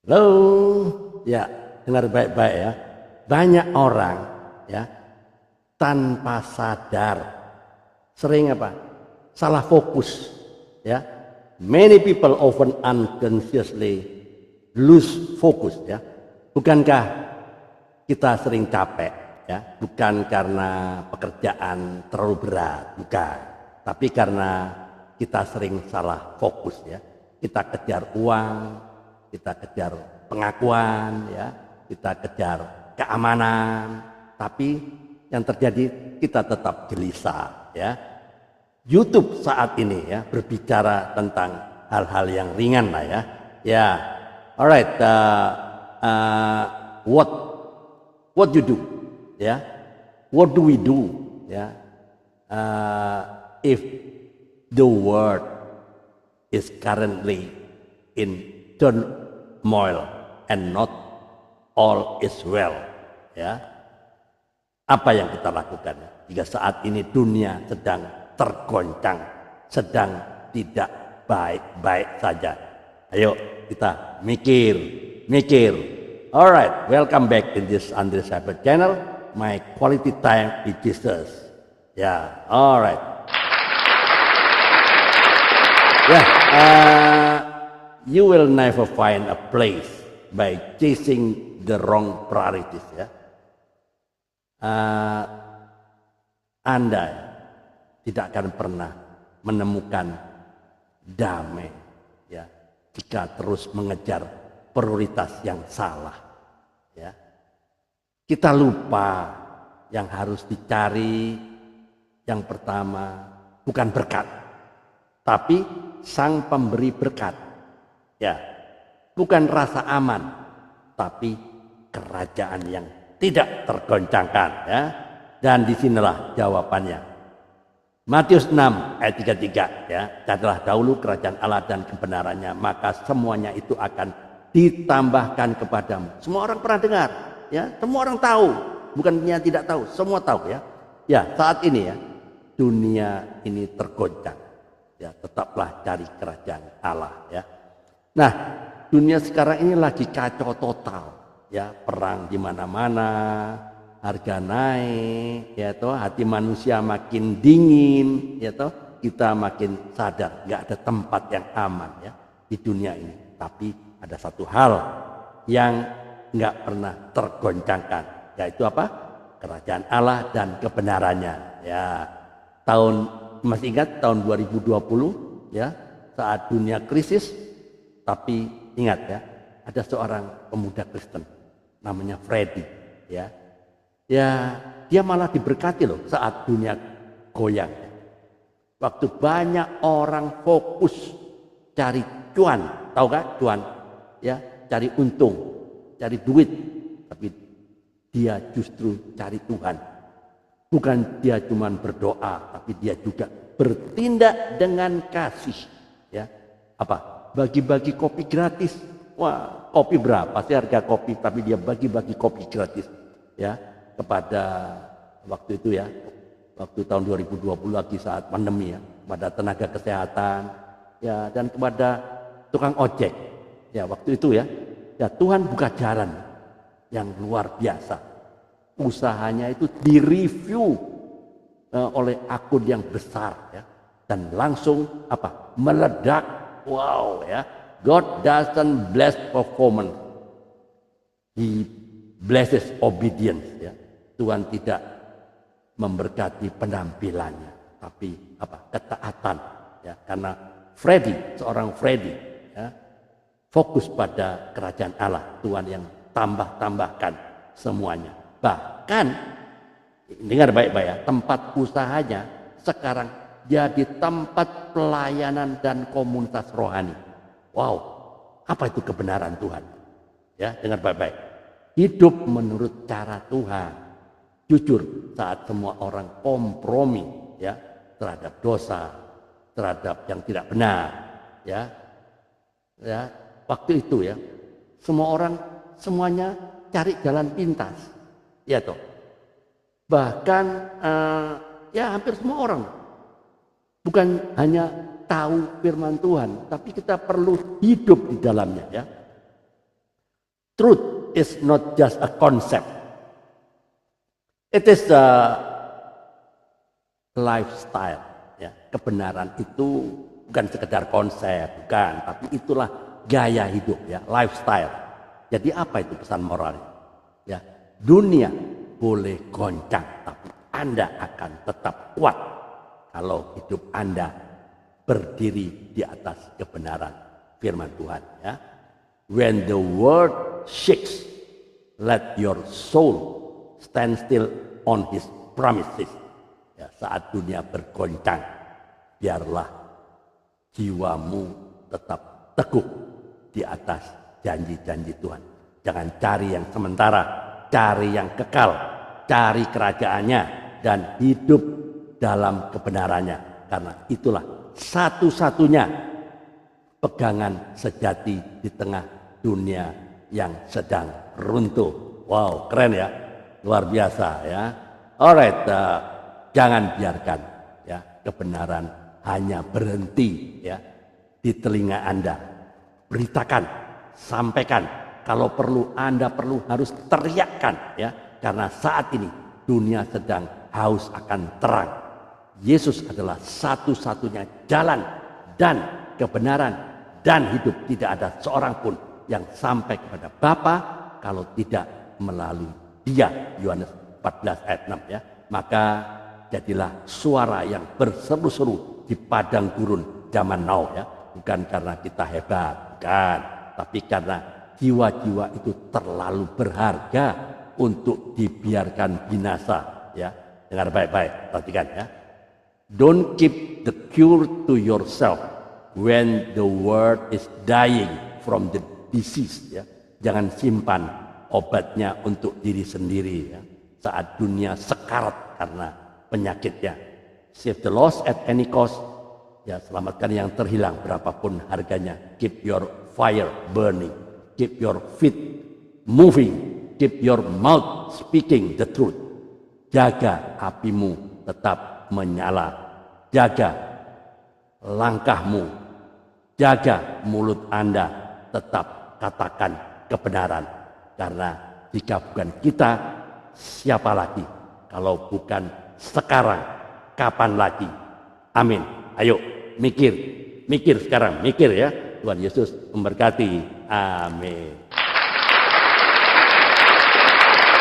Halo, ya dengar baik-baik ya. Banyak orang ya tanpa sadar sering apa? Salah fokus ya. Many people often unconsciously lose focus ya. Bukankah kita sering capek ya? Bukan karena pekerjaan terlalu berat, bukan. Tapi karena kita sering salah fokus ya. Kita kejar uang, kita kejar pengakuan ya, kita kejar keamanan, tapi yang terjadi kita tetap gelisah ya. YouTube saat ini ya berbicara tentang hal-hal yang ringan lah ya. Ya, alright. What you do ya? What do we do ya? If the world is currently in turmoil and not all is well ya, apa yang kita lakukan jika saat ini dunia sedang tergoncang, sedang tidak baik-baik saja? Ayo kita mikir. Alright, welcome back in this Andre Cyber channel, my quality time with Jesus ya. Alright ya. You will never find a place by chasing the wrong priorities ya. Anda tidak akan pernah menemukan damai ya jika terus mengejar prioritas yang salah ya. Kita lupa yang harus dicari yang pertama bukan berkat, tapi sang pemberi berkat ya, bukan rasa aman, tapi kerajaan yang tidak tergoncangkan ya. Dan disinilah jawabannya. Matius 6 ayat 33 ya, carilah dahulu kerajaan Allah dan kebenarannya, maka semuanya itu akan ditambahkan kepadamu. Semua orang pernah dengar ya, semua orang tahu, bukannya tidak tahu, semua tahu ya. Ya, saat ini ya dunia ini tergoncang ya, tetaplah cari kerajaan Allah ya. Nah, dunia sekarang ini lagi kacau total ya, perang di mana-mana, harga naik ya toh, hati manusia makin dingin ya toh, kita makin sadar nggak ada tempat yang aman ya di dunia ini. Tapi ada satu hal yang nggak pernah tergoncangkan, yaitu apa? Kerajaan Allah dan kebenarannya ya. Masih ingat tahun 2020 ya, saat dunia krisis, tapi ingat ya, ada seorang pemuda Kristen namanya Freddy ya. Ya, dia malah diberkati loh saat dunia goyang. Waktu banyak orang fokus cari cuan, tahu gak cuan? Ya, cari untung, cari duit, tapi dia justru cari Tuhan. Bukan dia cuma berdoa, tapi dia juga bertindak dengan kasih. Ya, apa? Bagi-bagi kopi gratis. Wah, kopi berapa sih harga kopi? Tapi dia bagi-bagi kopi gratis. Ya, kepada waktu itu ya, waktu tahun 2020 lagi saat pandemi ya, kepada tenaga kesehatan, ya, dan kepada tukang ojek. Ya, waktu itu ya, Tuhan buka jalan yang luar biasa. Usahanya itu direview oleh akun yang besar ya, dan langsung apa? Meledak. Wow ya. God doesn't bless performance, He blesses obedience ya. Tuhan tidak memberkati penampilannya, tapi apa? Ketaatan ya. Karena seorang Freddy ya, fokus pada kerajaan Allah, Tuhan yang tambahkan semuanya. Bahkan dengar baik-baik ya, tempat usahanya sekarang jadi tempat pelayanan dan komunitas rohani. Wow, apa itu kebenaran Tuhan? Ya, dengar baik-baik. Hidup menurut cara Tuhan. Jujur saat semua orang kompromi ya terhadap dosa, terhadap yang tidak benar, ya. Ya, waktu itu ya, semuanya cari jalan pintas. Ya toh. Bahkan ya hampir semua orang bukan hanya tahu firman Tuhan, tapi kita perlu hidup di dalamnya ya. Truth is not just a concept. It is a lifestyle. Ya, kebenaran itu bukan sekedar konsep, bukan, tapi itulah gaya hidup, ya, lifestyle. Jadi apa itu pesan moralnya? Ya, dunia boleh goncang, tapi Anda akan tetap kuat kalau hidup Anda berdiri di atas kebenaran firman Tuhan. Ya, when the world shakes, let your soul stand still on His promises. Ya, saat dunia bergoncang, biarlah jiwamu tetap teguh di atas janji-janji Tuhan. Jangan cari yang sementara, cari yang kekal, cari kerajaannya dan hidup dalam kebenarannya. Karena itulah satu-satunya pegangan sejati di tengah dunia yang sedang runtuh. Wow, keren ya, luar biasa ya. Alright, jangan biarkan ya kebenaran hanya berhenti ya di telinga Anda. Beritakan, sampaikan. Kalau perlu Anda harus teriakkan ya, karena saat ini dunia sedang haus akan terang. Yesus adalah satu-satunya jalan dan kebenaran dan hidup. Tidak ada seorang pun yang sampai kepada Bapa kalau tidak melalui Dia. Yohanes 14 ayat 6 ya. Maka jadilah suara yang berseru-seru di padang gurun zaman now ya. Bukan karena kita hebat, bukan, tapi karena jiwa-jiwa itu terlalu berharga untuk dibiarkan binasa ya. Dengar baik-baik, perhatikan ya. Don't keep the cure to yourself when the world is dying from the disease ya. Jangan simpan obatnya untuk diri sendiri ya. Saat dunia sekarat karena penyakitnya. Save the lost at any cost. Ya, selamatkan yang terhilang berapapun harganya. Keep your fire burning. Keep your feet moving. Keep your mouth speaking the truth. Jaga apimu tetap menyala. Jaga langkahmu. Jaga mulut Anda tetap katakan kebenaran. Karena jika bukan kita, siapa lagi? Kalau bukan sekarang, kapan lagi? Amin. Ayo, mikir sekarang, mikir ya. Tuhan Yesus memberkati. Amin.